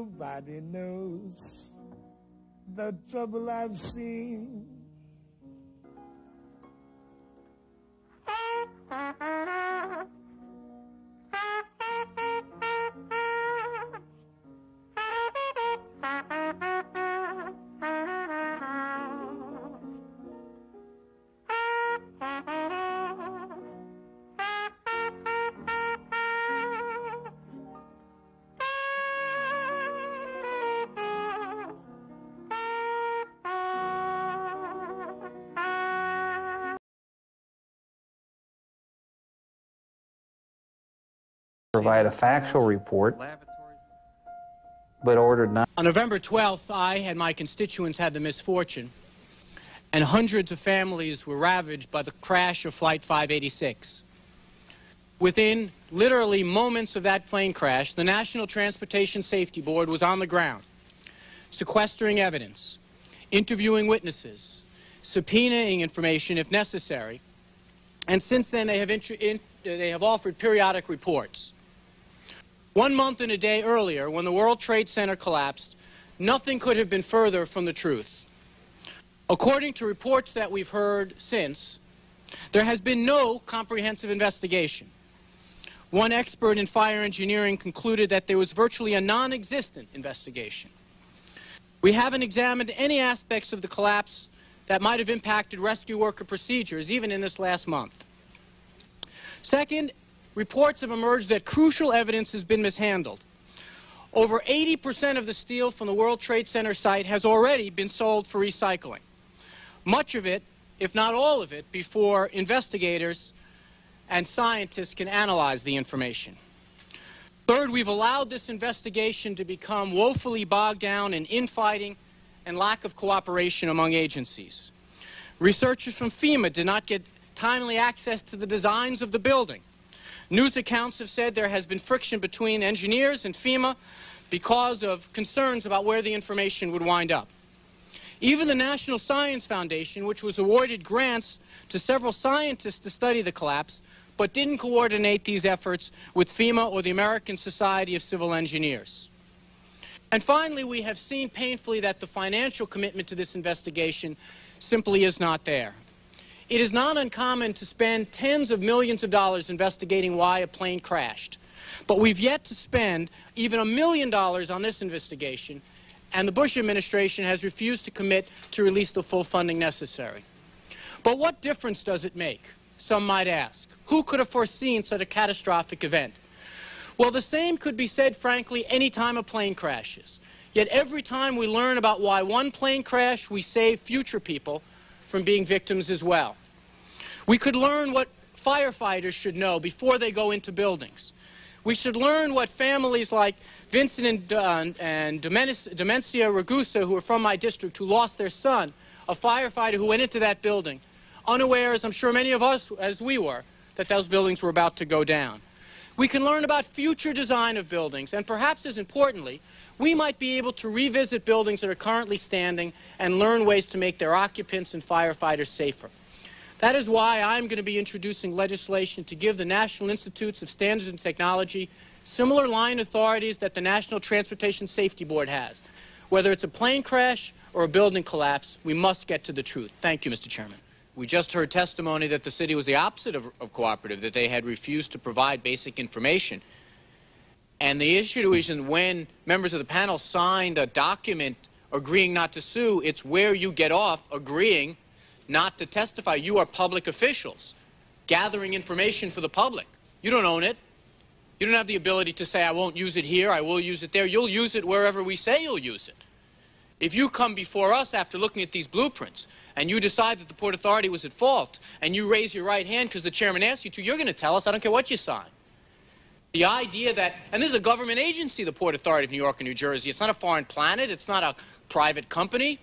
Nobody knows the trouble I've seen. Provide a factual report, but ordered not. On November 12th, I and my constituents had the misfortune, and hundreds of families were ravaged by the crash of Flight 586. Within literally moments of that plane crash, the National Transportation Safety Board was on the ground, sequestering evidence, interviewing witnesses, subpoenaing information if necessary, and since then they have offered periodic reports. 1 month and a day earlier, when the World Trade Center collapsed, nothing could have been further from the truth. According to reports that we've heard since, there has been no comprehensive investigation. One expert in fire engineering concluded that there was virtually a non-existent investigation. We haven't examined any aspects of the collapse that might have impacted rescue worker procedures, even in this last month. Second, reports have emerged that crucial evidence has been mishandled. Over 80% of the steel from the World Trade Center site has already been sold for recycling. Much of it, if not all of it, before investigators and scientists can analyze the information. Third, we've allowed this investigation to become woefully bogged down in infighting and lack of cooperation among agencies. Researchers from FEMA did not get timely access to the designs of the building. News accounts have said there has been friction between engineers and FEMA because of concerns about where the information would wind up. Even the National Science Foundation, which was awarded grants to several scientists to study the collapse, but didn't coordinate these efforts with FEMA or the American Society of Civil Engineers. And finally, we have seen painfully that the financial commitment to this investigation simply is not there. It is not uncommon to spend tens of millions of dollars investigating why a plane crashed. But we've yet to spend even $1 million on this investigation, and the Bush administration has refused to commit to release the full funding necessary. But what difference does it make? Some might ask. Who could have foreseen such a catastrophic event? Well, the same could be said, frankly, any time a plane crashes. Yet every time we learn about why one plane crashed, we save future people from being victims as well. We could learn what firefighters should know before they go into buildings. We should learn what families like Vincent and Demencia Ragusa, who are from my district, who lost their son, a firefighter who went into that building, unaware, as I'm sure many of us as we were, that those buildings were about to go down. We can learn about future design of buildings, and perhaps as importantly, we might be able to revisit buildings that are currently standing and learn ways to make their occupants and firefighters safer. That is why I'm going to be introducing legislation to give the National Institutes of Standards and Technology similar line authorities that the National Transportation Safety Board has. Whether it's a plane crash or a building collapse, we must get to the truth. Thank you, Mr. Chairman. We just heard testimony that the city was the opposite of cooperative, that they had refused to provide basic information. And the issue is when members of the panel signed a document agreeing not to sue, it's where you get off agreeing not to testify. You are public officials gathering information for the public. You don't own it. You don't have the ability to say, I won't use it here, I will use it there. You'll use it wherever we say you'll use it. If you come before us after looking at these blueprints and you decide that the Port Authority was at fault and you raise your right hand because the chairman asked you to, you're going to tell us, I don't care what you sign. The idea that, and this is a government agency, the Port Authority of New York and New Jersey. It's not a foreign planet. It's not a private company.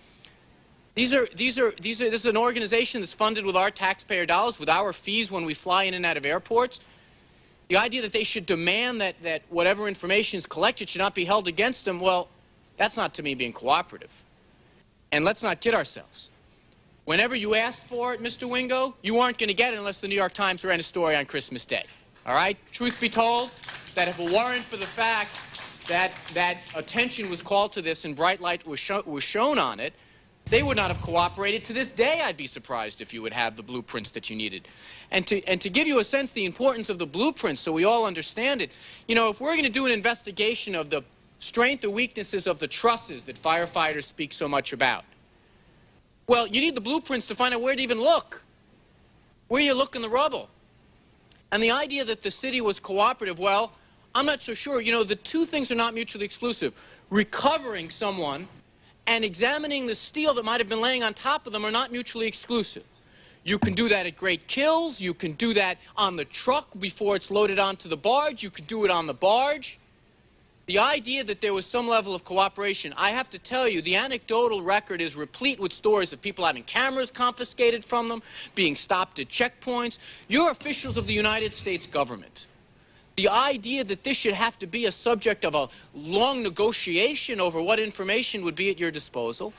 This is an organization that's funded with our taxpayer dollars, with our fees when we fly in and out of airports. The idea that they should demand that whatever information is collected should not be held against them, well, that's not to me being cooperative. And let's not kid ourselves. Whenever you asked for it, Mr. Wingo, you weren't going to get it unless the New York Times ran a story on Christmas Day. All right? Truth be told, that if a warrant for the fact that attention was called to this and bright light was shown on it, they would not have cooperated. To this day, I'd be surprised if you would have the blueprints that you needed. And to give you a sense of the importance of the blueprints so we all understand it, you know, if we're going to do an investigation of the strength or weaknesses of the trusses that firefighters speak so much about, well, you need the blueprints to find out where to even look, where you look in the rubble. And the idea that the city was cooperative, well, I'm not so sure. You know, the two things are not mutually exclusive. Recovering someone and examining the steel that might have been laying on top of them are not mutually exclusive. You can do that at Great Kills. You can do that on the truck before it's loaded onto the barge. You can do it on the barge. The idea that there was some level of cooperation, I have to tell you, the anecdotal record is replete with stories of people having cameras confiscated from them, being stopped at checkpoints. You're officials of the United States government. The idea that this should have to be a subject of a long negotiation over what information would be at your disposal,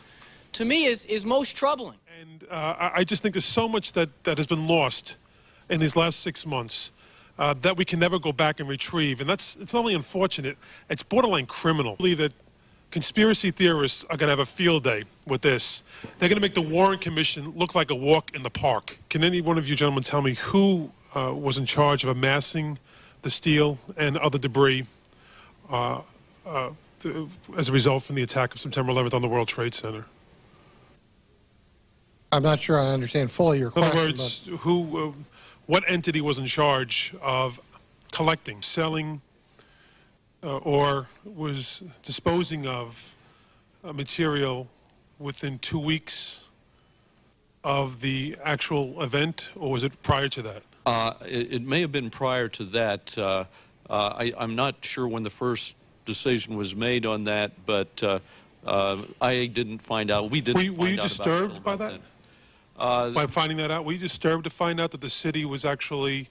to me is most troubling. And I just think there's so much that has been lost in these last 6 months that we can never go back and retrieve. And it's not only unfortunate, it's borderline criminal. I believe that conspiracy theorists are going to have a field day with this. They're going to make the Warren Commission look like a walk in the park. Can any one of you gentlemen tell me who was in charge of amassing the steel and other debris as a result from the attack of September 11th on the World Trade Center? I'm not sure I understand fully your question. In other words, what entity was in charge of collecting, selling, or was disposing of material within 2 weeks of the actual event, or was it prior to that? It may have been prior to that. I'm not sure when the first decision was made on that, but I didn't find out. We didn't find out. Were you disturbed by that? By finding that out? Were you disturbed to find out that the city was actually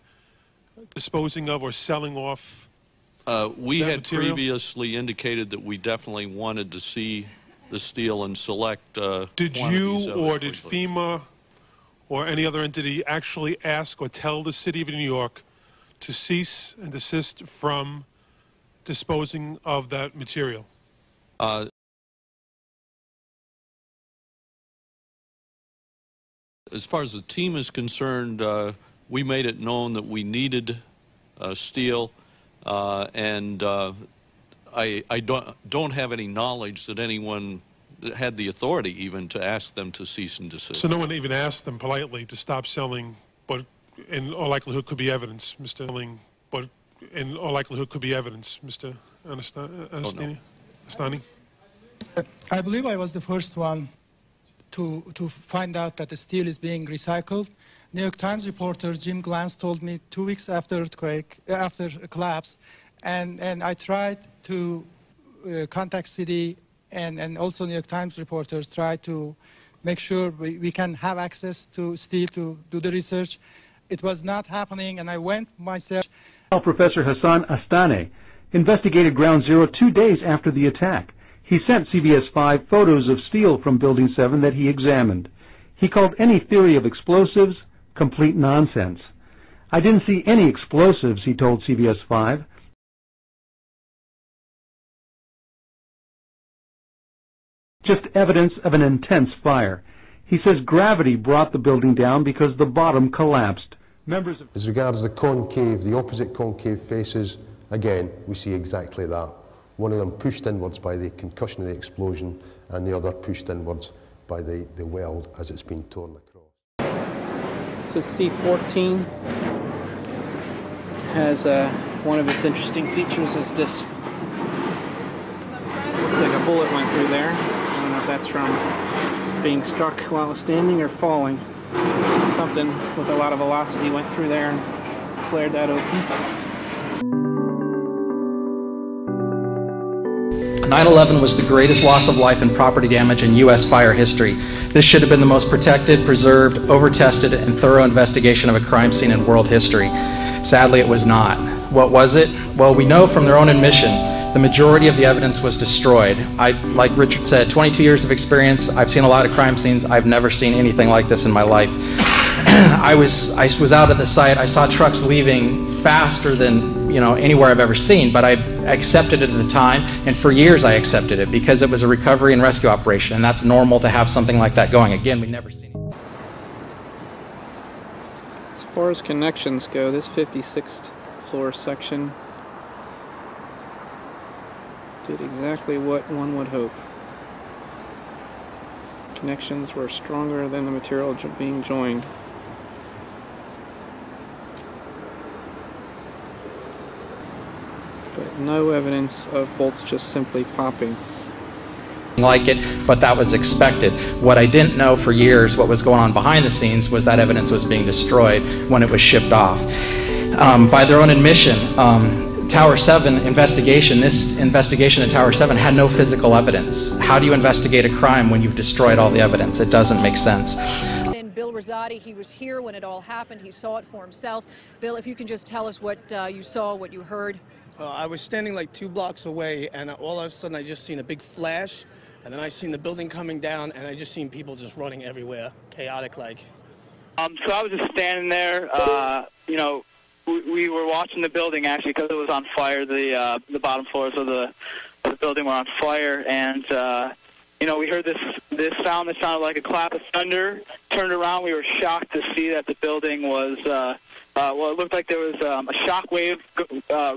disposing of or selling off we had material? Previously indicated that we definitely wanted to see the steel and select Did you or did FEMA or any other entity actually ask or tell the city of New York to cease and desist from disposing of that material? As far as the team is concerned, we made it known that we needed steel, and I don't have any knowledge that anyone had the authority even to ask them to cease and desist. So no one even asked them politely to stop selling, but in all likelihood could be evidence, Mr. Selling, but in all likelihood could be evidence, Mr. Astani? I believe I was the first one to find out that the steel is being recycled. New York Times reporter Jim Glantz told me 2 weeks after earthquake, after a collapse, and I tried to contact city, and also New York Times reporters tried to make sure we can have access to steel to do the research. It was not happening, and I went myself. Professor Hassan Astaneh investigated Ground Zero 2 days after the attack. He sent CBS 5 photos of steel from Building 7 that he examined. He called any theory of explosives complete nonsense. I didn't see any explosives, he told CBS 5. Just evidence of an intense fire. He says gravity brought the building down because the bottom collapsed. Members of As regards the concave, the opposite concave faces, again, we see exactly that. One of them pushed inwards by the concussion of the explosion, and the other pushed inwards by the weld as it's been torn across. So C14 has one of its interesting features is this. Looks like a bullet went through there. I don't know if that's from being struck while standing or falling. Something with a lot of velocity went through there and flared that open. 9/11 was the greatest loss of life and property damage in U.S. fire history. This should have been the most protected, preserved, over-tested, and thorough investigation of a crime scene in world history. Sadly, it was not. What was it? Well, we know from their own admission, the majority of the evidence was destroyed. Like Richard said, 22 years of experience, I've seen a lot of crime scenes. I've never seen anything like this in my life. I was out at the site. I saw trucks leaving faster than anywhere I've ever seen, but accepted it at the time, and for years I accepted it because it was a recovery and rescue operation, and that's normal to have something like that going. Again, we never seen it. As far as connections go, this 56th floor section did exactly what one would hope. Connections were stronger than the material being joined. But no evidence of bolts just simply popping. Like it, but that was expected. What I didn't know for years, what was going on behind the scenes, was that evidence was being destroyed when it was shipped off. By their own admission, Tower 7 investigation, this investigation at Tower 7 had no physical evidence. How do you investigate a crime when you've destroyed all the evidence? It doesn't make sense. Bill Rosati, he was here when it all happened. He saw it for himself. Bill, if you can just tell us what you saw, what you heard. I was standing like 2 blocks away, and all of a sudden I just seen a big flash, and then I seen the building coming down, and I just seen people just running everywhere, chaotic like. So I was just standing there, you know, we were watching the building actually because it was on fire. The bottom floors of the building were on fire, and you know, we heard this sound that sounded like a clap of thunder. Turned around, we were shocked to see that the building was well, it looked like there was a shock wave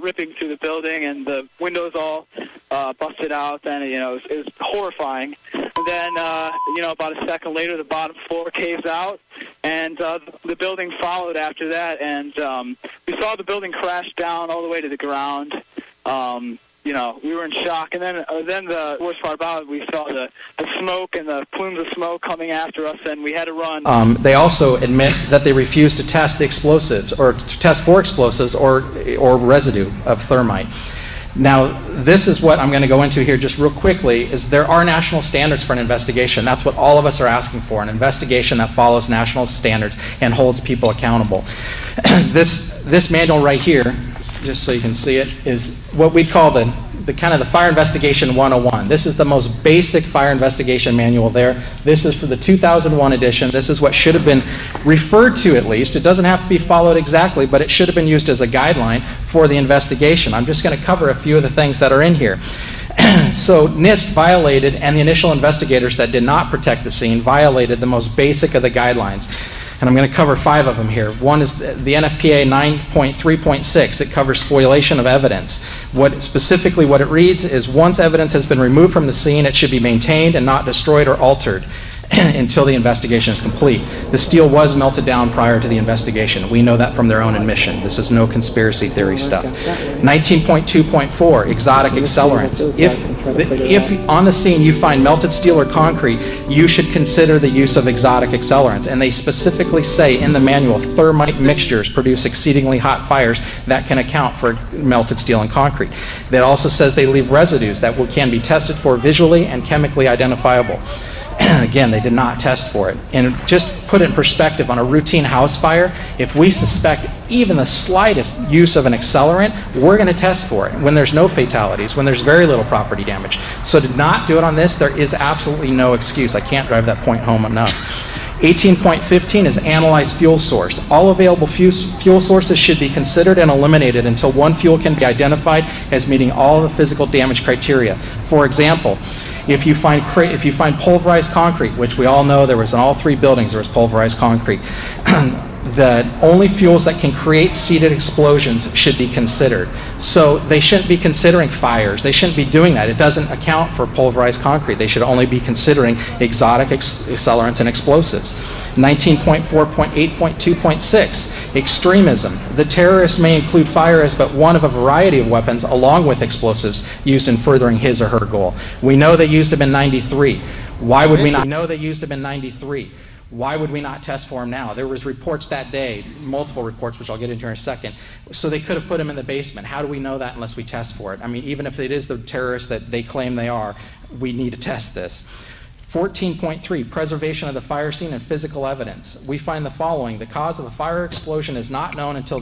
ripping through the building, and the windows all busted out. And you know, it was horrifying. And then you know, about a second later, the bottom floor caves out, and the building followed after that. And we saw the building crash down all the way to the ground. You know, we were in shock, and then the worst part about it, we saw the smoke and the plumes of smoke coming after us, and we had to run. They also admit that they refused to test the explosives, or to test for explosives or residue of thermite. Now, this is what I'm going to go into here just real quickly, is there are national standards for an investigation. That's what all of us are asking for, an investigation that follows national standards and holds people accountable. This manual right here, just so you can see it, is what we call the kind of the Fire Investigation 101. This is the most basic fire investigation manual there. This is for the 2001 edition. This is what should have been referred to, at least. It doesn't have to be followed exactly, but it should have been used as a guideline for the investigation. I'm just going to cover a few of the things that are in here. So NIST violated, and the initial investigators that did not protect the scene violated the most basic of the guidelines. And I'm going to cover 5 of them here. One is the NFPA 9.3.6. It covers spoliation of evidence. Specifically what it reads is, once evidence has been removed from the scene, it should be maintained and not destroyed or altered until the investigation is complete. The steel was melted down prior to the investigation. We know that from their own admission. This is no conspiracy theory stuff. 19.2.4, exotic accelerants. If on the scene you find melted steel or concrete, you should consider the use of exotic accelerants. And they specifically say in the manual, thermite mixtures produce exceedingly hot fires that can account for melted steel and concrete. That also says they leave residues that can be tested for visually and chemically identifiable. Again, they did not test for it. And just put it in perspective, on a routine house fire, if we suspect even the slightest use of an accelerant, we're going to test for it when there's no fatalities, when there's very little property damage. So to not do it on this, there is absolutely no excuse. I can't drive that point home enough. 18.15 is analyze fuel source. All available fuel sources should be considered and eliminated until one fuel can be identified as meeting all the physical damage criteria. For example, if you find pulverized concrete, which we all know there was in all 3 buildings, there was pulverized concrete, the only fuels that can create seeded explosions should be considered. So they shouldn't be considering fires. They shouldn't be doing that. It doesn't account for pulverized concrete. They should only be considering exotic accelerants and explosives. 19.4.8.2.6, extremism. The terrorist may include fire as but one of a variety of weapons along with explosives used in furthering his or her goal. We know they used them in '93. Why would we not know they used them in '93? Why would we not test for them now? There was reports that day, multiple reports, which I'll get into in a second. So they could have put them in the basement. How do we know that unless we test for it? I mean, even if it is the terrorists that they claim they are, we need to test this. 14.3, preservation of the fire scene and physical evidence. We find the following. The cause of a fire explosion is not known until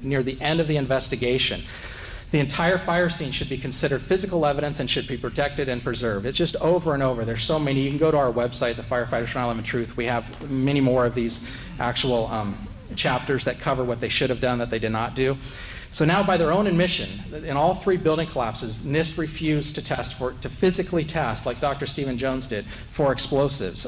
near the end of the investigation. The entire fire scene should be considered physical evidence and should be protected and preserved. It's just over and over. There's so many. You can go to our website, the Firefighters for 9/11 Truth. We have many more of these actual chapters that cover what they should have done that they did not do. So now, by their own admission, in all 3 building collapses, NIST refused to physically test, like Dr. Stephen Jones did, for explosives.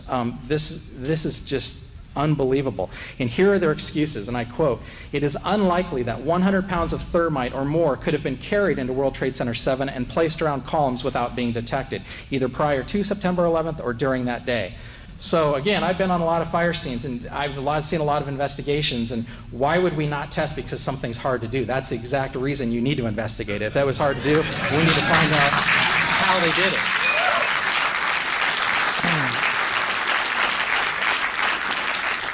This is just unbelievable. And here are their excuses, and I quote, "It is unlikely that 100 pounds of thermite or more could have been carried into World Trade Center 7 and placed around columns without being detected, either prior to September 11th or during that day." So again, I've been on a lot of fire scenes, and I've seen a lot of investigations, and why would we not test because something's hard to do? That's the exact reason you need to investigate it. If that was hard to do, we need to find out how they did it.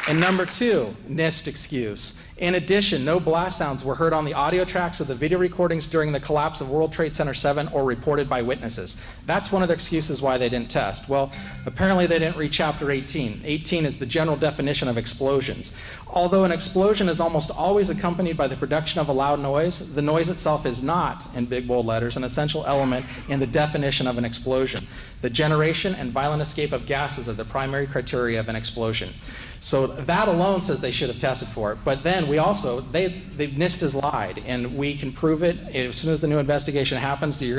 And number 2, NIST excuse. In addition, no blast sounds were heard on the audio tracks of the video recordings during the collapse of World Trade Center 7 or reported by witnesses. That's one of the excuses why they didn't test. Well, apparently they didn't read Chapter 18. 18 is the general definition of explosions. Although an explosion is almost always accompanied by the production of a loud noise, the noise itself is not, in big bold letters, an essential element in the definition of an explosion. The generation and violent escape of gases are the primary criteria of an explosion. So that alone says they should have tested for it. But then we also, NIST has lied, and we can prove it. As soon as the new investigation happens, the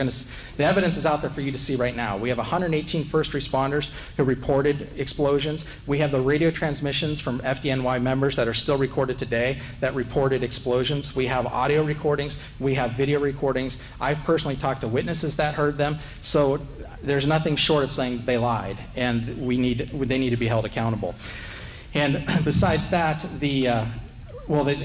evidence is out there for you to see right now. We have 118 first responders who reported explosions. We have the radio transmissions from FDNY members that are still recorded today that reported explosions. We have audio recordings. We have video recordings. I've personally talked to witnesses that heard them. So there's nothing short of saying they lied, and they need to be held accountable. And besides that,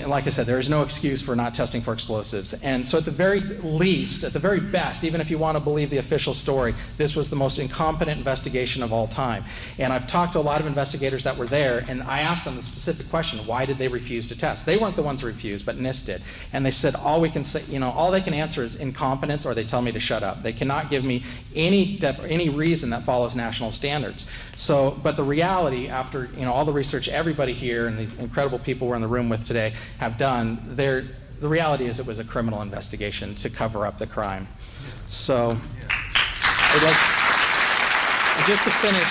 like I said, there is no excuse for not testing for explosives. And so at the very least, at the very best, even if you want to believe the official story, this was the most incompetent investigation of all time. And I've talked to a lot of investigators that were there, and I asked them the specific question, why did they refuse to test? They weren't the ones who refused, but NIST did. And they said, all they can answer is incompetence, or they tell me to shut up. They cannot give me any reason that follows national standards. So, but the reality, after all the research everybody here and the incredible people we're in the room with today have done, the reality is it was a criminal investigation to cover up the crime. So, just to finish,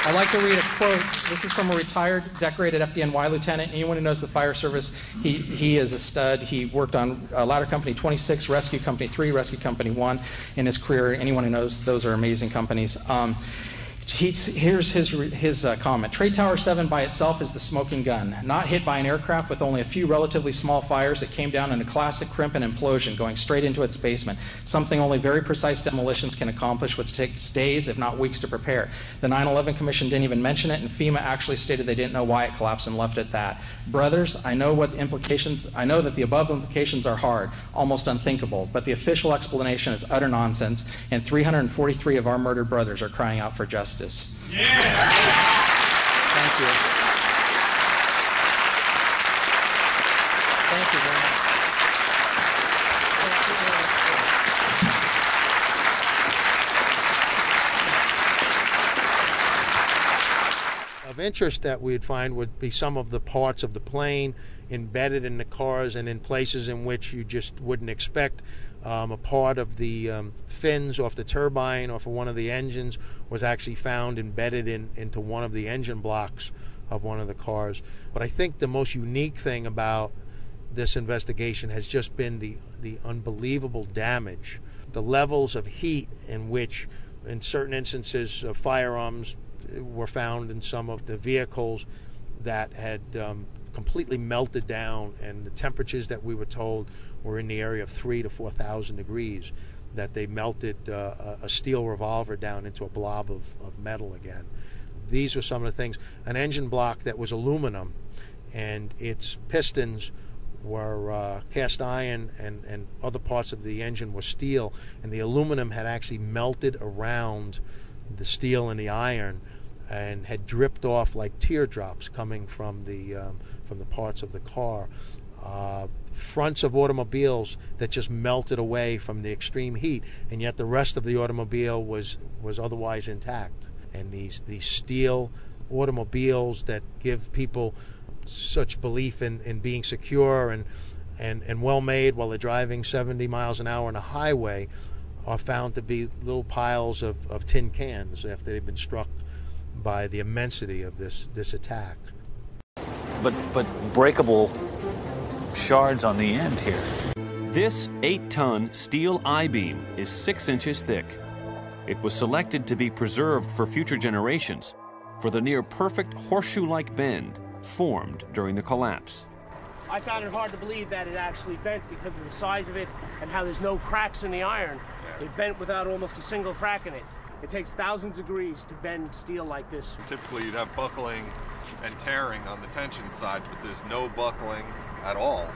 I'd like to read a quote. This is from a retired, decorated FDNY lieutenant. Anyone who knows the fire service, he is a stud. He worked on Ladder Company 26, Rescue Company 3, Rescue Company 1 in his career. Anyone who knows, those are amazing companies. Here's his comment. Trade Tower 7 by itself is the smoking gun. Not hit by an aircraft with only a few relatively small fires, it came down in a classic crimp and implosion, going straight into its basement. Something only very precise demolitions can accomplish, which takes days, if not weeks, to prepare. The 9/11 Commission didn't even mention it, and FEMA actually stated they didn't know why it collapsed and left it at that. Brothers, I know that the above implications are hard, almost unthinkable, but the official explanation is utter nonsense, and 343 of our murdered brothers are crying out for justice. Yeah. Thank you. Thank you very much. Of interest that we'd find would be some of the parts of the plane embedded in the cars and in places in which you just wouldn't expect. A part of the fins off the turbine or for one of the engines was actually found embedded into one of the engine blocks of one of the cars. But I think the most unique thing about this investigation has just been the unbelievable damage, the levels of heat in which, in certain instances, firearms were found in some of the vehicles that had completely melted down, and the temperatures that we were told were in the area of 3,000 to 4,000 degrees, that they melted a steel revolver down into a blob of metal again. These were some of the things. An engine block that was aluminum, and its pistons were cast iron, and other parts of the engine were steel, and the aluminum had actually melted around the steel and the iron and had dripped off like teardrops coming from the parts of the car. Fronts of automobiles that just melted away from the extreme heat, and yet the rest of the automobile was otherwise intact. And these steel automobiles that give people such belief in being secure and well made while they're driving 70 miles an hour on a highway are found to be little piles of tin cans after they've been struck by the immensity of this attack. But breakable shards on the end here. This 8-ton steel I-beam is 6 inches thick. It was selected to be preserved for future generations for the near-perfect horseshoe-like bend formed during the collapse. I found it hard to believe that it actually bent because of the size of it and how there's no cracks in the iron. It bent without almost a single crack in it. It takes thousands of degrees to bend steel like this. Typically you'd have buckling and tearing on the tension side, but there's no buckling at all.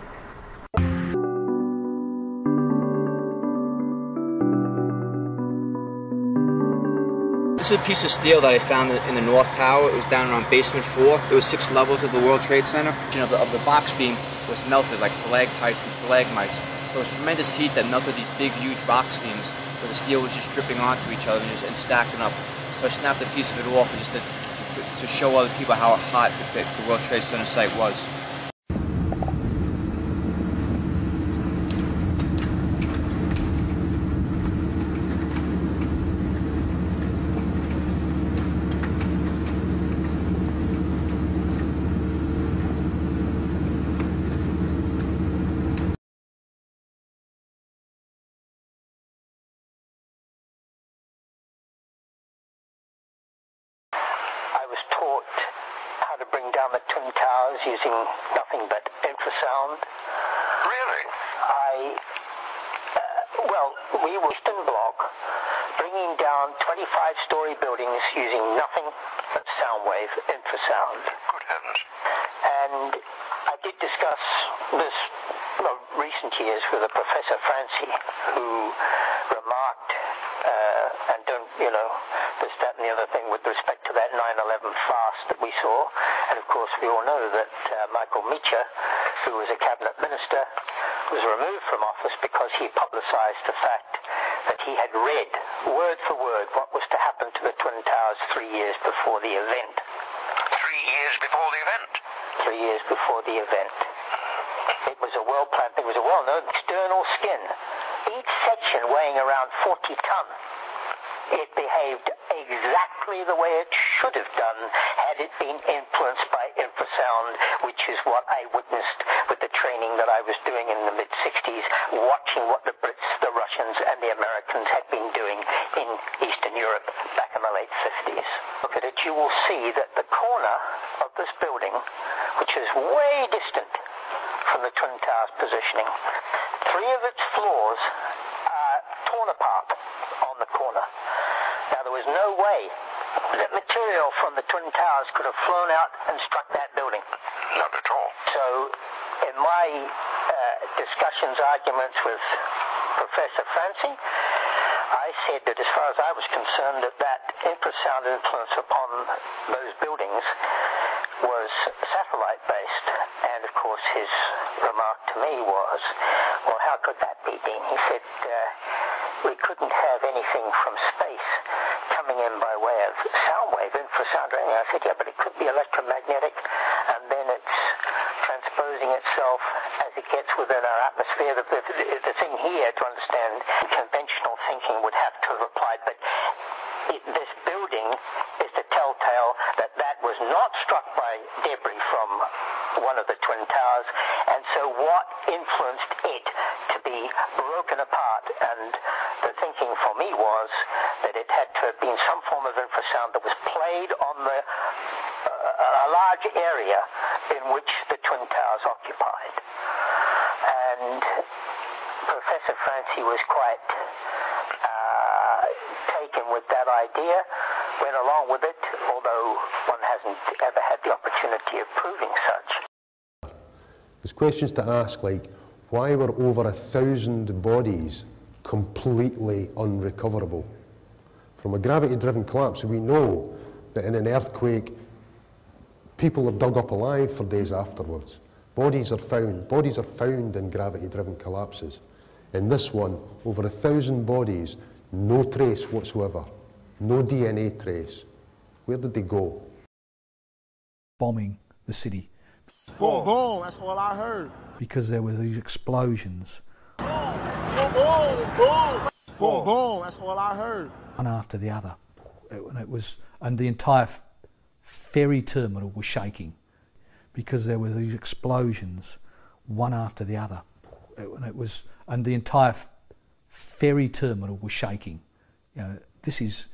This is a piece of steel that I found in the North Tower. It was down around basement 4. There was 6 levels of the World Trade Center. Of the box beam was melted like stalactites and stalagmites. So it was tremendous heat that melted these big, huge box beams where the steel was just dripping onto each other and stacking up. So I snapped a piece of it off just to show other people how hot the World Trade Center site was. The Twin Towers using nothing but infrasound. Really? We were Eastern Bloc bringing down 25-story buildings using nothing but sound wave infrasound. Good heavens. And I did discuss this recent years with a Professor Francie, who remarked, and don't, this, that, and the other thing with respect to that 9/11 fast that we saw. And of course, we all know that Michael Meacher, who was a cabinet minister, was removed from office because he publicized the fact that he had read, word for word, what was to happen to the Twin Towers 3 years before the event. 3 years before the event? 3 years before the event. It was a well-planned thing. It was a well-known external skin. Each section weighing around 40 ton. It behaved exactly the way it should have done had it been influenced by infrasound, which is what I witnessed with the training that I was doing in the mid-60s, watching what the Brits, the Russians, and the Americans had been doing in Eastern Europe back in the late 50s. Look at it, you will see that the corner of this building, which is way distant from the Twin Towers positioning, 3 of its floors are torn apart on the corner. Now, there was no way that material from the Twin Towers could have flown out and struck that building. Not at all. So, in my discussions, arguments with Professor Francie, I said that as far as I was concerned, that infrasound influence upon those buildings was satellite-based. And, of course, his remark to me was, well, how could that be, Dean? He said, we couldn't have anything from space coming in by way of sound wave, infrasound, or anything. I said, yeah, but it could be electromagnetic, and then it's transposing itself as it gets within our atmosphere. The thing here, to understand, conventional thinking would have to have applied, but this building is the telltale that that was not struck by debris from one of the Twin Towers, and so what influenced it to be broken apart? And the thinking for me was that it had to have been some form of infrasound that was played on a large area in which the Twin Towers occupied. And Professor Francie was quite taken with that idea, went along with it, although one hasn't ever had the opportunity of proving such. There's questions to ask like, why were over 1,000 bodies completely unrecoverable? From a gravity-driven collapse, we know that in an earthquake, people are dug up alive for days afterwards. Bodies are found in gravity-driven collapses. In this one, over 1,000 bodies, no trace whatsoever, no DNA trace. Where did they go? Bombing the city. Boom, boom, that's all I heard. Because there were these explosions. Boom, boom, boom. Boom, boom, that's all I heard. One after the other. And the entire ferry terminal was shaking because there were these explosions one after the other. And the entire ferry terminal was shaking. You know, this is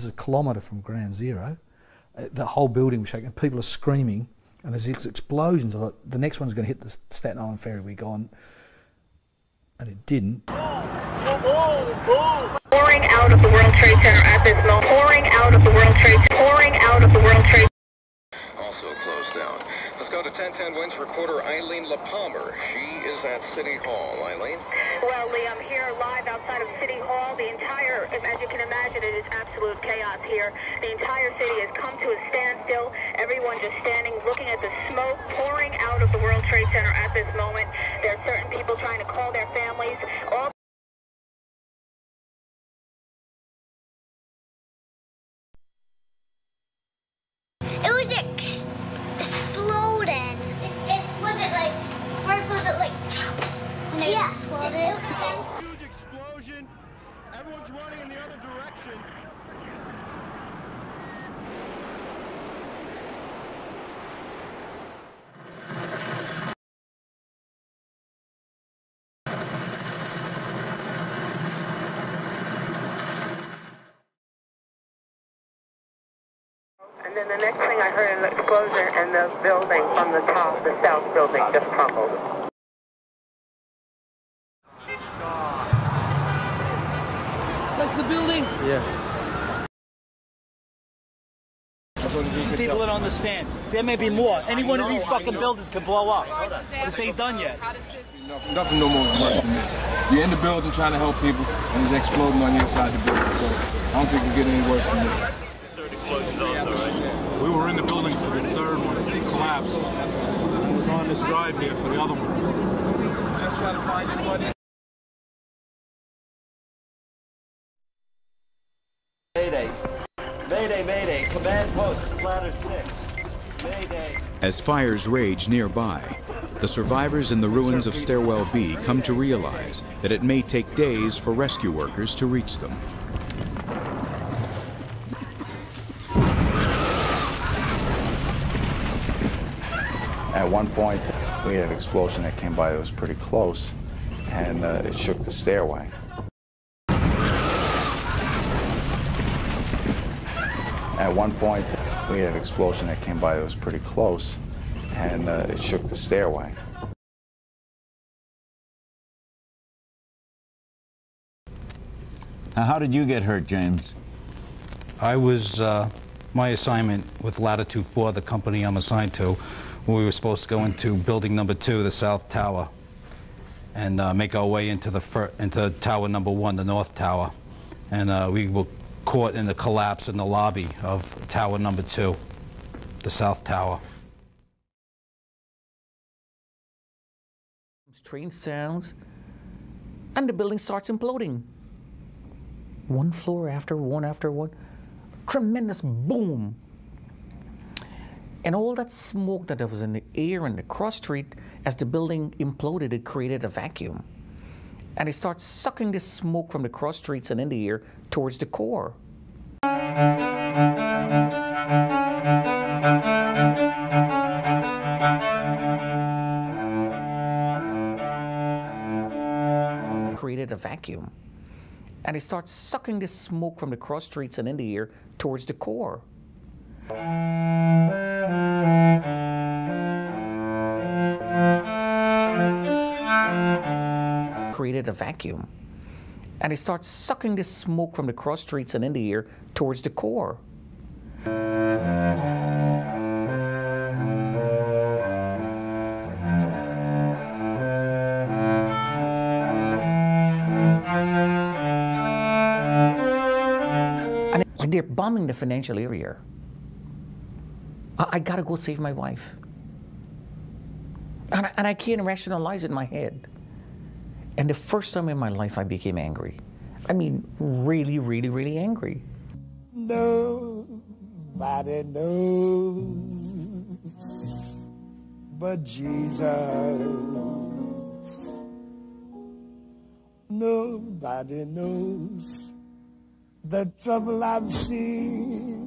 a kilometre from ground zero. The whole building was shaking. People are screaming, and there's these explosions. I thought the next one's going to hit the Staten Island ferry. We're gone, and it didn't. Pouring out of the World Trade Center at this moment. Pouring out of the World Trade. Pouring out of the World Trade. Also closed down. Let's go to 1010 Winds reporter Eileen LaPalmer. She is at City Hall. Eileen? Well, Lee, I'm here live outside of City Hall. The entire, as you can imagine, it is absolute chaos here. The entire city has come to a standstill. Everyone just standing, looking at the smoke pouring out of the World Trade Center at this moment. There are certain people trying to call their families. All it was exploding. Was it like, first was it like, and then it exploded? Huge explosion. Everyone's running in the other direction. And then the next thing I heard, an explosion, and the building from the top, the south building, just crumbled. That's the building? Yeah. People don't understand. There may be more. Any one of these fucking buildings can blow up. This ain't done yet. Nothing no more worse than this. You're in the building trying to help people, and it's exploding on the inside the building. So I don't think it can get any worse than this. We were in the building for the third one. It collapsed. I was on this drive here for the other one. Just trying to find anybody. Mayday. Mayday, mayday. Command post, Splatter 6. Mayday. As fires rage nearby, the survivors in the ruins of Stairwell B come to realize that it may take days for rescue workers to reach them. At one point, we had an explosion that came by that was pretty close, and it shook the stairway. At one point, we had an explosion that came by that was pretty close, and it shook the stairway. Now, how did you get hurt, James? I was, my assignment with Latitude 4, the company I'm assigned to, we were supposed to go into building number 2, the South Tower, and make our way into tower number 1, the North Tower. And we were caught in the collapse in the lobby of tower number 2, the South Tower. Strange sounds, and the building starts imploding. One floor after one. Tremendous boom. And all that smoke that was in the air and the cross street, as the building imploded, it created a vacuum. And it starts sucking this smoke from the cross streets and in the air towards the core. Created a vacuum. And it starts sucking this smoke from the cross streets and in the air towards the core. Created a vacuum. And it starts sucking this smoke from the cross streets and in the air towards the core. And they're bombing the financial area. I gotta go save my wife. And I can't rationalize it in my head. And the first time in my life I became angry. I mean, really, really, really angry. Nobody knows but Jesus. Nobody knows the trouble I've seen.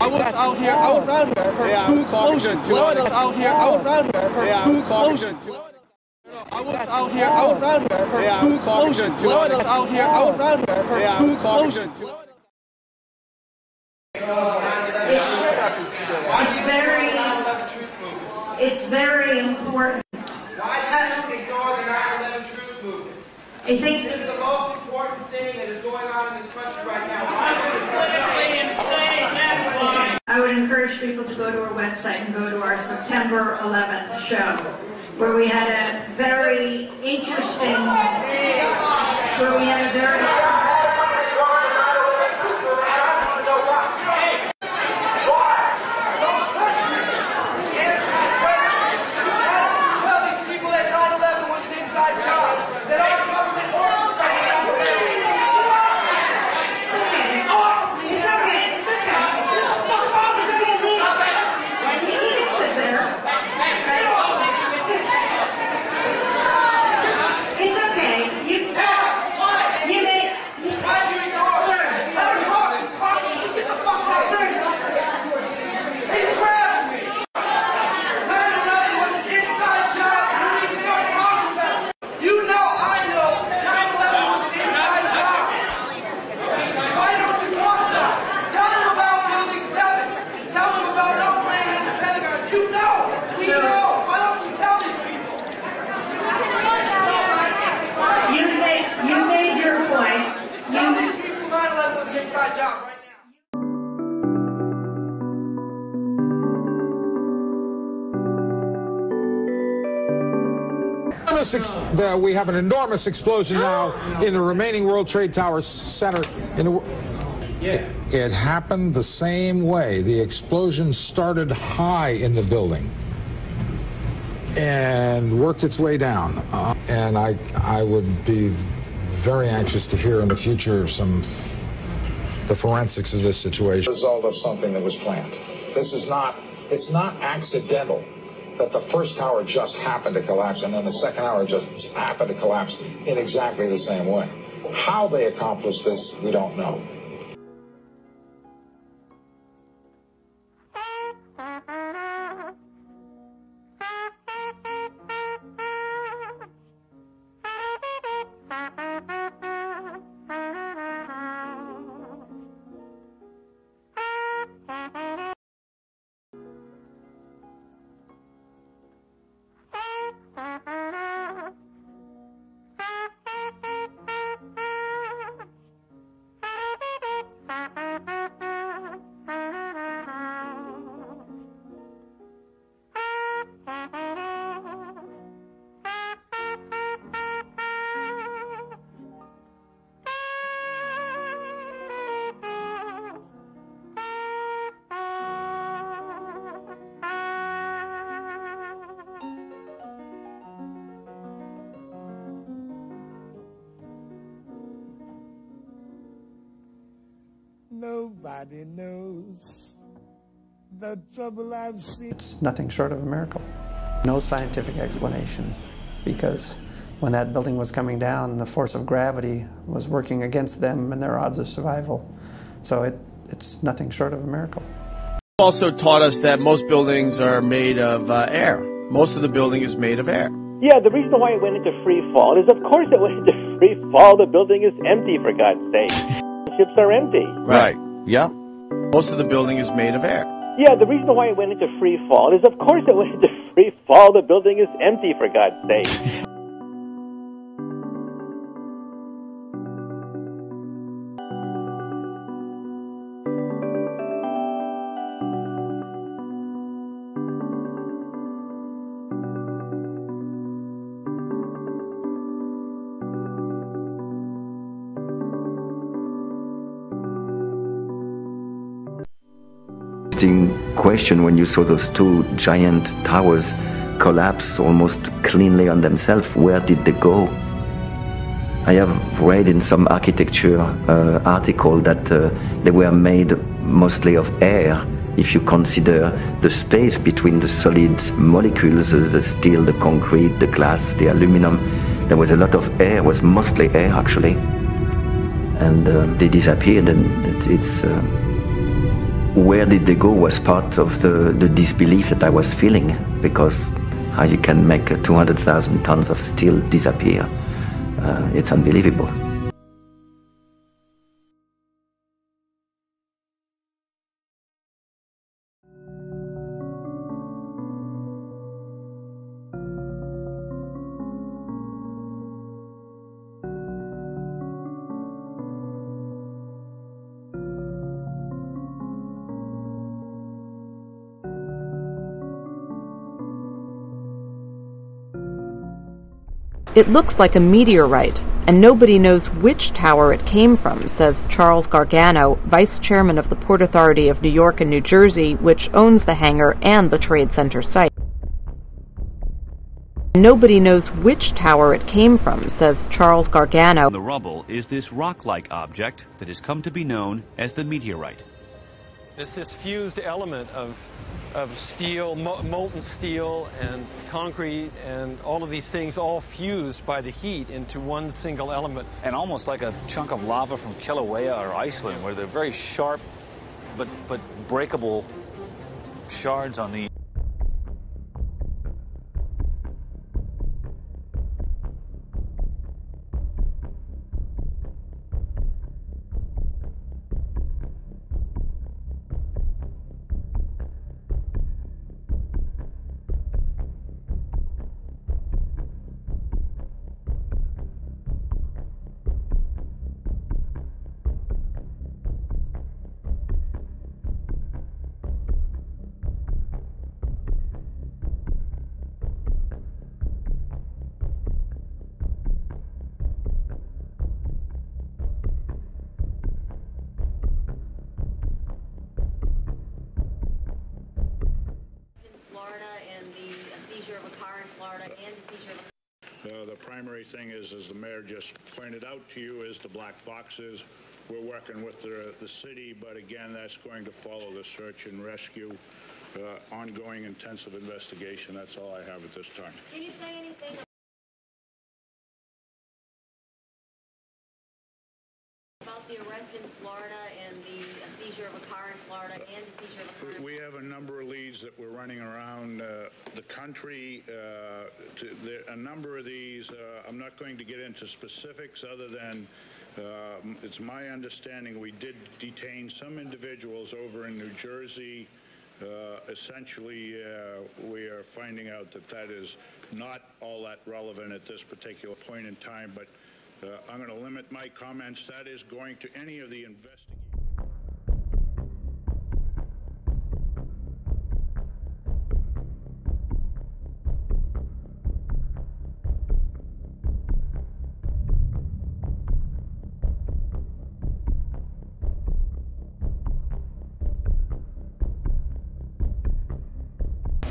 was out here. I was out here. I heard two explosions. I was out here. I was out here. I heard two explosions. I was out here. I was out here. I heard two explosions. I was out here. I was out here. I heard two explosions. It's very important. Why do you ignore the 9/11 truth movement? I think this is the most important thing that is going on in this country right now. I would encourage people to go to our website and go to our September 11th show, where we had a very interesting, We have an enormous explosion now in the remaining World Trade Tower Center. It happened the same way. The explosion started high in the building and worked its way down. And I would be very anxious to hear in the future the forensics of this situation. Result of something that was planned. This is not, it's not accidental that the first tower just happened to collapse and then the second tower just happened to collapse in exactly the same way. How they accomplished this, we don't know. Nobody knows the trouble I've seen. It's nothing short of a miracle. No scientific explanation, because when that building was coming down, the force of gravity was working against them and their odds of survival. So it's nothing short of a miracle. Also taught us that most buildings are made of air. Most of the building is made of air. Yeah, the reason why it went into free fall is, of course it went into free fall. The building is empty, for God's sake. Ships are empty. Right. Yeah. Most of the building is made of air. Yeah, the reason why it went into free fall is, of course it went into free fall. The building is empty, for God's sake. Question when you saw those two giant towers collapse almost cleanly on themselves. Where did they go? I have read in some architecture article that they were made mostly of air. If you consider the space between the solid molecules, the steel, the concrete, the glass, the aluminum, there was a lot of air. It was mostly air actually, and they disappeared. And it's where did they go was part of the disbelief that I was feeling, because how you can make 200,000 tons of steel disappear, it's unbelievable. It looks like a meteorite, and nobody knows which tower it came from, says Charles Gargano, vice chairman of the Port Authority of New York and New Jersey, which owns the hangar and the Trade Center site. Nobody knows which tower it came from, says Charles Gargano. The rubble is this rock-like object that has come to be known as the meteorite. It's this fused element of steel, molten steel and concrete and all of these things all fused by the heat into one single element. And almost like a chunk of lava from Kilauea or Iceland, where they're very sharp but breakable shards on the The primary thing is, as the mayor just pointed out to you, is the black boxes. We're working with the city, but again, that's going to follow the search and rescue, ongoing intensive investigation. That's all I have at this time. Can you say anything about the arrest in Florida and the seizure of a car in Florida and the seizure of a car? We have a number of leads that we're running around the country. A number of these, I'm not going to get into specifics other than it's my understanding we did detain some individuals over in New Jersey. Essentially, we are finding out that is not all that relevant at this particular point in time, but I'm going to limit my comments. That is going to any of the investigators.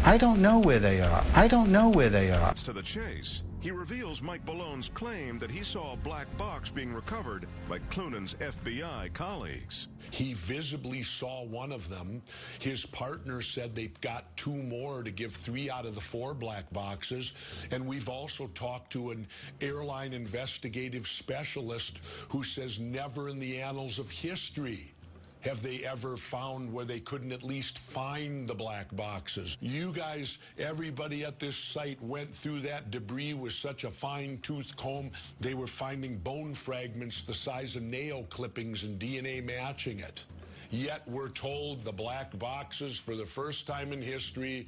I don't know where they are. I don't know where they are. To the chase, he reveals Mike Ballone's claim that he saw a black box being recovered by Cloonan's FBI colleagues. He visibly saw one of them. His partner said they've got 2 more to give 3 out of the 4 black boxes. And we've also talked to an airline investigative specialist who says never in the annals of history have they ever found where they couldn't at least find the black boxes. You guys, everybody at this site went through that debris with such a fine-tooth comb, they were finding bone fragments the size of nail clippings and DNA matching it. Yet we're told the black boxes, for the first time in history,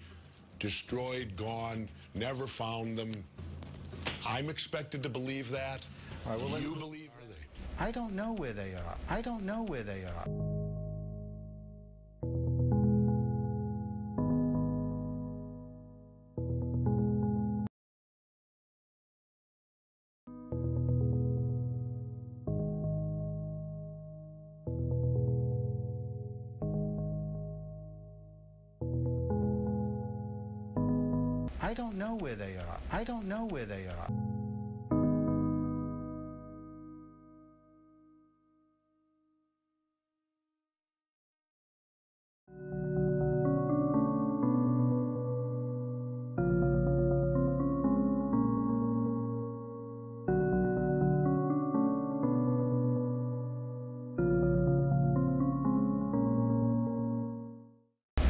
destroyed, gone, never found them. I'm expected to believe that. All right, well, you believe they? I don't know where they are. I don't know where they are. I don't know where they are. I don't know where they are.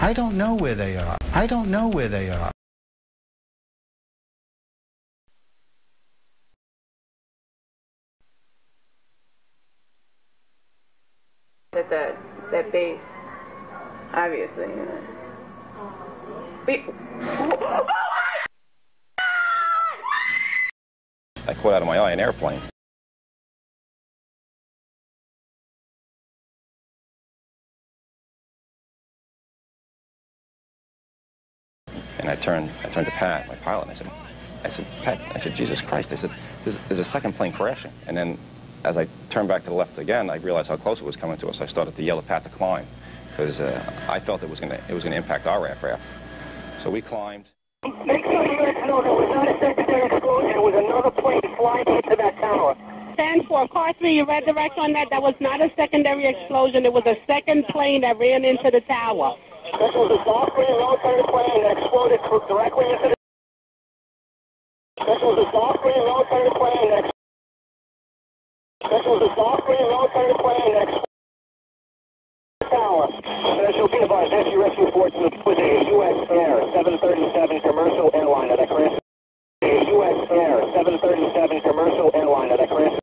I don't know where they are. I don't know where they are. At that base, obviously. I caught out of my eye an airplane. And I turned to Pat, my pilot, and I said, Pat, Jesus Christ, I said, there's a second plane crashing. And then as I turned back to the left again, I realized how close it was coming to us. I started to yell at Pat to climb, because I felt it was going to impact our aircraft. So we climbed. Make sure you guys know there was not a secondary explosion. It was another plane flying into that tower. 10-4, car 3, you read direct on that. That was not a secondary explosion. It was a second plane that ran into the tower. This was a South Korean military plane that exploded directly into the... This was a South Korean military plane that... This was a South Korean military plane that exploded the tower. National Be advised, rescue reports with a U.S. Air 737 commercial airliner that crashed. A U.S. Air 737 commercial airliner that crashed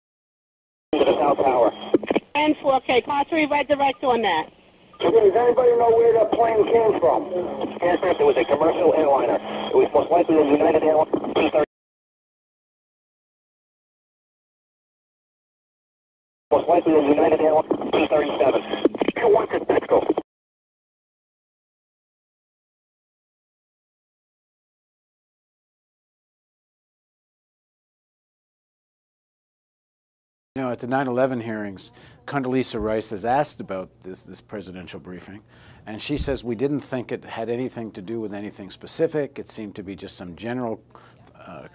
into the South Tower. 10-4, okay, car 3, read direct on that. Okay, does anybody know where that plane came from? Aircraft, it was a commercial airliner. It was most likely a United Airlines. Most likely a United Airlines 237. You want to go. You know, at the 9/11 hearings, Condoleezza Rice is asked about this presidential briefing, and she says we didn't think it had anything to do with anything specific. It seemed to be just some general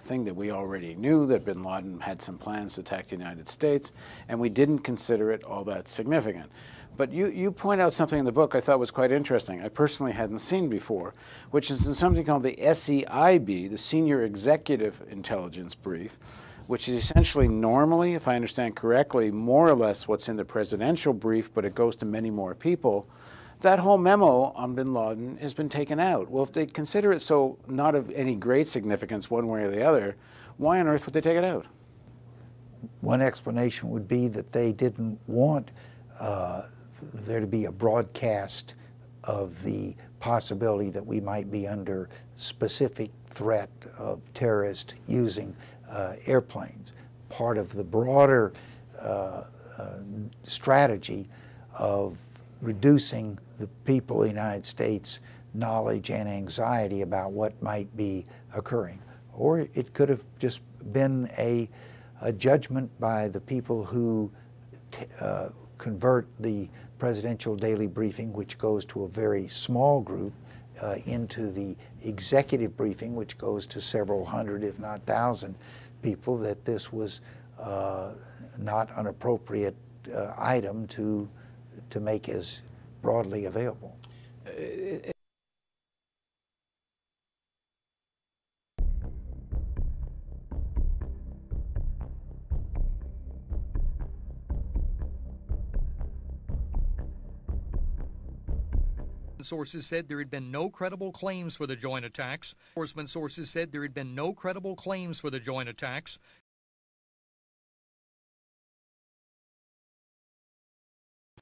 thing that we already knew, that bin Laden had some plans to attack the United States, and we didn't consider it all that significant. But you point out something in the book I thought was quite interesting, I personally hadn't seen before, which is in something called the SEIB, the Senior Executive Intelligence Brief, which is essentially normally, if I understand correctly, more or less what's in the presidential brief, but it goes to many more people. That whole memo on bin Laden has been taken out. Well, if they consider it so not of any great significance one way or the other, why on earth would they take it out? One explanation would be that they didn't want there to be a broadcast of the possibility that we might be under specific threat of terrorists using airplanes. Part of the broader strategy of reducing the people in the United States' knowledge and anxiety about what might be occurring. Or it could have just been a judgment by the people who convert the presidential daily briefing, which goes to a very small group, into the executive briefing, which goes to several hundred, if not thousand people, that this was not an appropriate item to make as broadly available. Sources said there had been no credible claims for the joint attacks. Enforcement sources said there had been no credible claims for the joint attacks.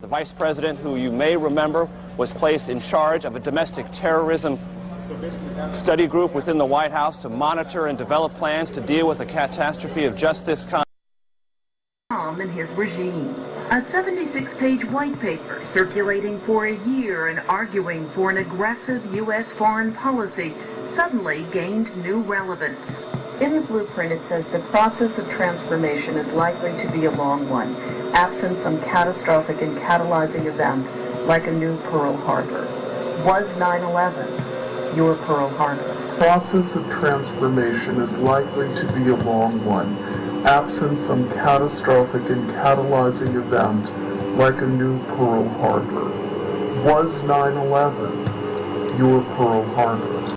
The vice president, who you may remember, was placed in charge of a domestic terrorism study group within the White House to monitor and develop plans to deal with a catastrophe of just this kind. And his regime. A 76-page white paper circulating for a year and arguing for an aggressive U.S. foreign policy suddenly gained new relevance. In the blueprint, it says the process of transformation is likely to be a long one, absent some catastrophic and catalyzing event like a new Pearl Harbor. Was 9/11 your Pearl Harbor? Process of transformation is likely to be a long one, absent some catastrophic and catalyzing event like a new Pearl Harbor. Was 9/11 your Pearl Harbor?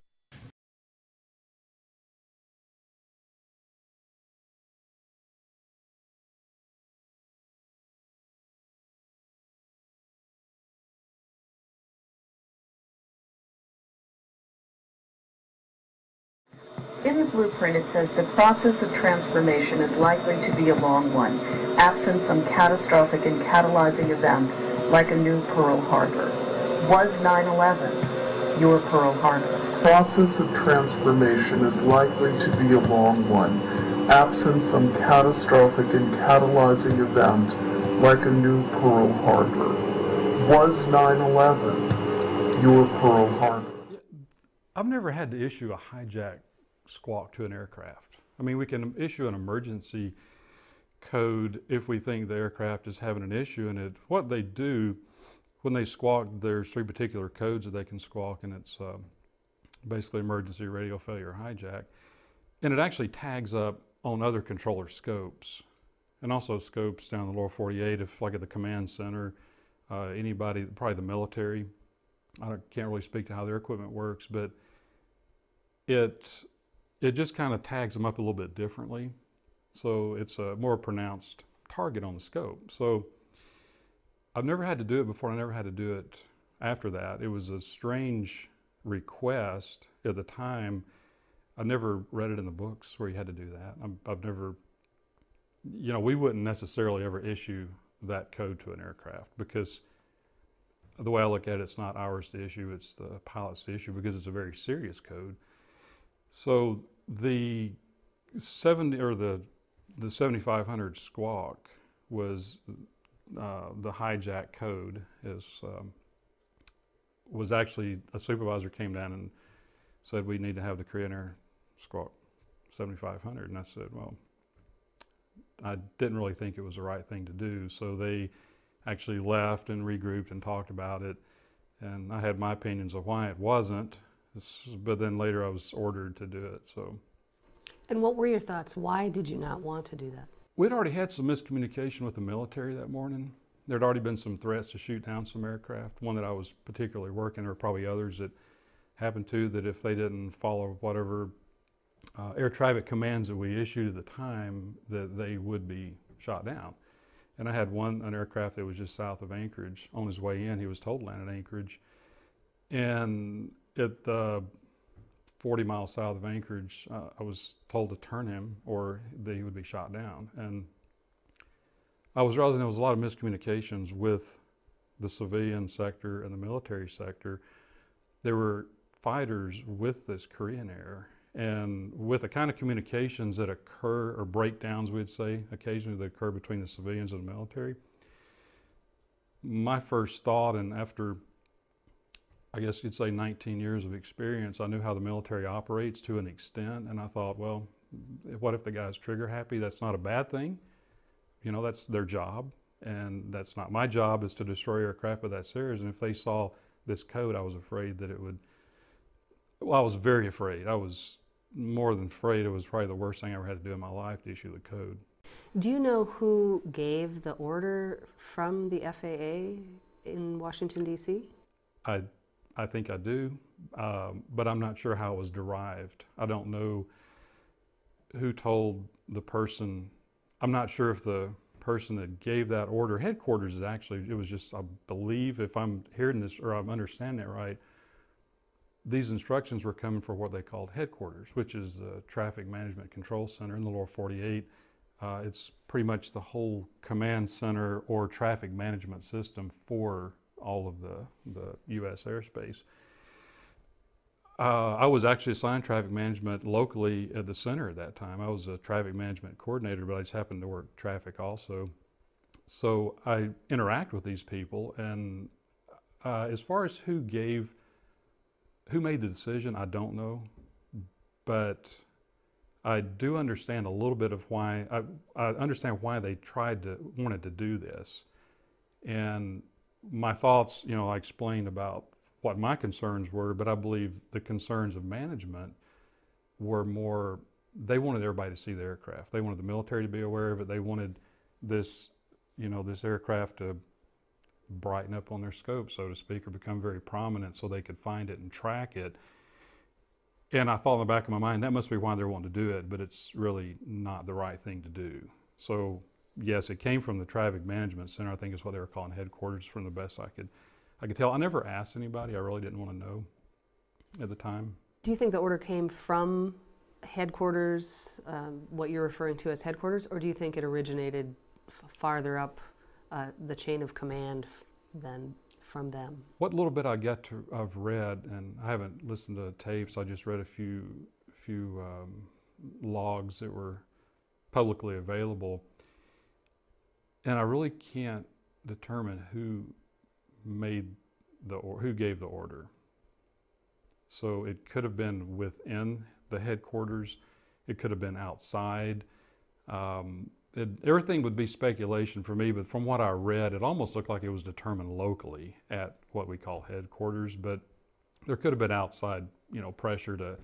In the blueprint, it says the process of transformation is likely to be a long one, absent some catastrophic and catalyzing event like a new Pearl Harbor. Was 9/11 your Pearl Harbor? Process of transformation is likely to be a long one, absent some catastrophic and catalyzing event like a new Pearl Harbor. Was 9/11 your Pearl Harbor? I've never had to issue a hijack squawk to an aircraft. I mean, we can issue an emergency code if we think the aircraft is having an issue, and what they do when they squawk, there's 3 particular codes that they can squawk, and it's basically emergency radio failure hijack, and it actually tags up on other controller scopes, and also scopes down the lower 48, if like at the command center, anybody, probably the military. I can't really speak to how their equipment works, but it just kind of tags them up a little bit differently. So it's a more pronounced target on the scope. So I've never had to do it before. I never had to do it after that. It was a strange request at the time. I never read it in the books where you had to do that. I've never, we wouldn't necessarily ever issue that code to an aircraft, because the way I look at it, it's not ours to issue, it's the pilot's to issue, because it's a very serious code. So the 7500 squawk was the hijack code. Was actually a supervisor came down and said we need to have the Korean Air squawk 7500, and I said, well, I didn't really think it was the right thing to do. So they actually left and regrouped and talked about it, and I had my opinions of why it wasn't, but then later I was ordered to do it. So. And what were your thoughts? Why did you not want to do that? We'd already had some miscommunication with the military that morning. There'd already been some threats to shoot down some aircraft, one that I was particularly working, or probably others that happened to, that if they didn't follow whatever air traffic commands that we issued at the time, that they would be shot down. And I had an aircraft that was just south of Anchorage. On his way in, he was told to land at Anchorage. And at 40 miles south of Anchorage, I was told to turn him or that he would be shot down. And I was realizing there was a lot of miscommunications with the civilian sector and the military sector. There were fighters with this Korean Air, and with the kind of communications that occur, or breakdowns we'd say, occasionally that occur between the civilians and the military, my first thought, and after, I guess you'd say 19 years of experience, I knew how the military operates to an extent, and I thought, well, what if the guy's trigger happy? That's not a bad thing. That's their job, and that's not my job, is to destroy aircraft of that series. And if they saw this code, I was afraid that it would, well, I was very afraid. I was more than afraid. It was probably the worst thing I ever had to do in my life, to issue the code. Do you know who gave the order from the FAA in Washington, D.C.? I think I do, but I'm not sure how it was derived. I don't know who told the person. I'm not sure if the person that gave that order, headquarters, is actually, it was just, I believe, if I'm hearing this or I'm understanding it right, these instructions were coming for what they called headquarters, which is the Traffic Management Control Center in the lower 48. It's pretty much the whole command center or traffic management system for all of the U.S. airspace. I was actually assigned traffic management locally at the center at that time. I was a traffic management coordinator, but I just happened to work traffic also. So I interact with these people, and as far as who made the decision, I don't know, but I do understand a little bit of why. I understand why they wanted to do this, and my thoughts, I explained about what my concerns were, but I believe the concerns of management were more, they wanted everybody to see the aircraft. They wanted the military to be aware of it. They wanted this, this aircraft to brighten up on their scope, so to speak, or become very prominent so they could find it and track it. And I thought in the back of my mind, that must be why they're wanting to do it, but it's really not the right thing to do. So yes, it came from the Traffic Management Center. I think is what they were calling headquarters, from the best I could tell. I never asked anybody. I really didn't want to know at the time. Do you think the order came from headquarters, what you're referring to as headquarters, or do you think it originated farther up the chain of command than from them? What little bit I've read, and I haven't listened to tapes, I just read a few logs that were publicly available, and I really can't determine who gave the order. So it could have been within the headquarters, it could have been outside. Everything would be speculation for me, but from what I read, it almost looked like it was determined locally at what we call headquarters, but there could have been outside, pressure to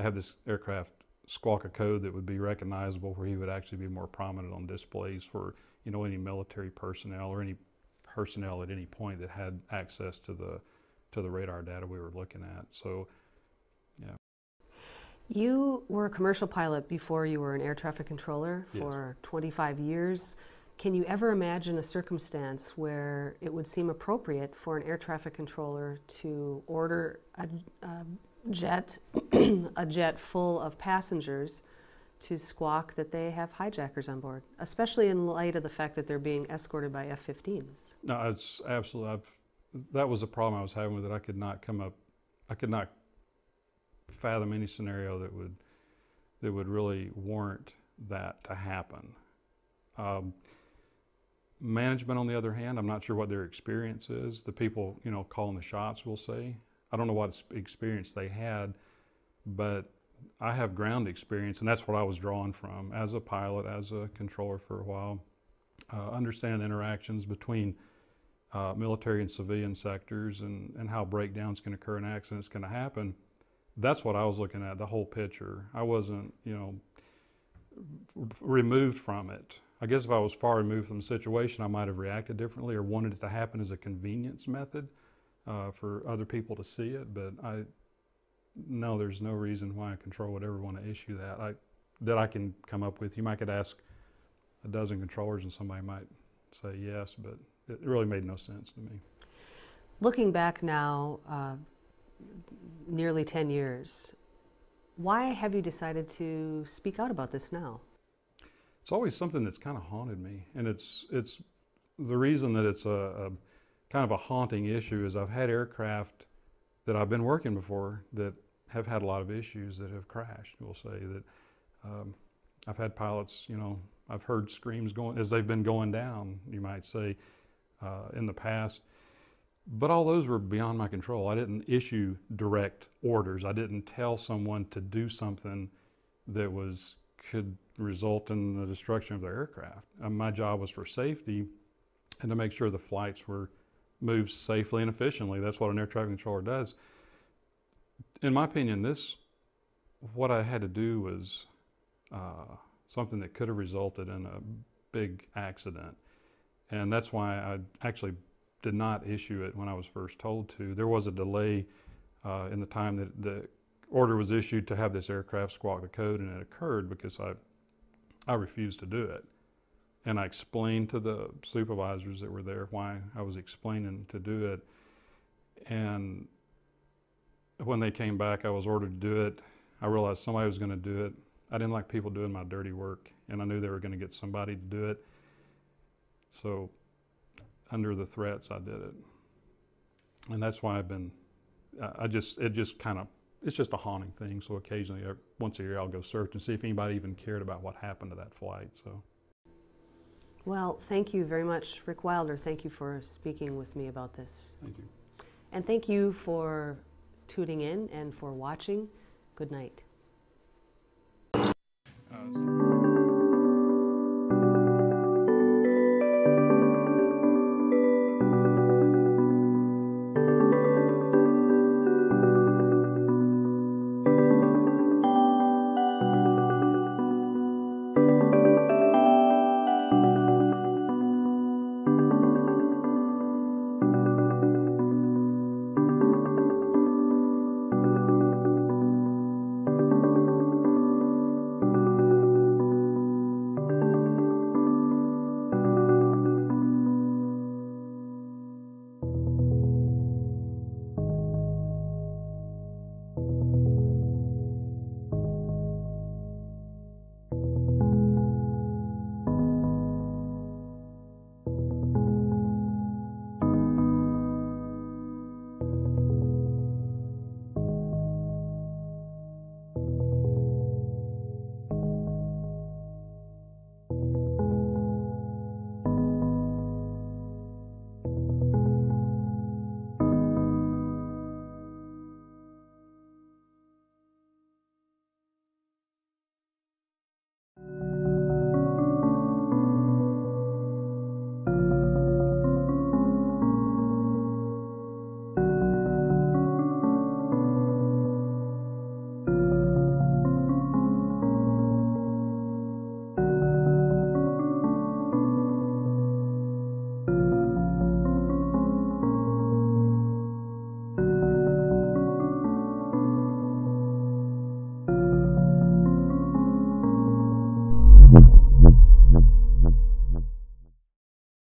have this aircraft squawk a code that would be recognizable, where he would actually be more prominent on displays for, any military personnel or any personnel at any point that had access to the radar data we were looking at. So, yeah. You were a commercial pilot before you were an air traffic controller for 25 years. Can you ever imagine a circumstance where it would seem appropriate for an air traffic controller to order a jet, a jet full of passengers to squawk that they have hijackers on board, especially in light of the fact that they're being escorted by F-15s? No, it's absolutely, that was the problem I was having with it. I could not fathom any scenario that would really warrant that to happen. Management, on the other hand, I'm not sure what their experience is. The people, calling the shots will say. I don't know what experience they had, but I have ground experience, and that's what I was drawing from as a pilot, as a controller for a while. Understand interactions between military and civilian sectors and how breakdowns can occur and accidents can happen. That's what I was looking at, the whole picture. I wasn't, removed from it. I guess if I was far removed from the situation, I might have reacted differently or wanted it to happen as a convenience method for other people to see it, but no, there's no reason why a controller would ever want to issue that I can come up with. You might could ask a dozen controllers and somebody might say yes, but it really made no sense to me. Looking back now, nearly 10 years, why have you decided to speak out about this now? It's always something that's kind of haunted me, and it's the reason that it's a kind of a haunting issue is I've had aircraft that I've been working before that have had a lot of issues that have crashed. We'll say that I've had pilots, I've heard screams going as they've been going down, you might say, in the past. But all those were beyond my control. I didn't issue direct orders. I didn't tell someone to do something that could result in the destruction of their aircraft. My job was for safety and to make sure the flights were moved safely and efficiently. That's what an air traffic controller does. In my opinion, what I had to do was something that could have resulted in a big accident. And that's why I actually did not issue it when I was first told to. There was a delay in the time that the order was issued to have this aircraft squawk the code, and it occurred because I refused to do it. And I explained to the supervisors that were there why I was explaining to do it. And when they came back, I was ordered to do it. I realized somebody was going to do it. I didn't like people doing my dirty work, and I knew they were going to get somebody to do it. So under the threats, I did it. And that's why I've been, it's just a haunting thing. So occasionally, once a year, I'll go search and see if anybody even cared about what happened to that flight. So. Well, thank you very much, Rick Wilder. Thank you for speaking with me about this. Thank you. And thank you for tuning in and for watching. Good night.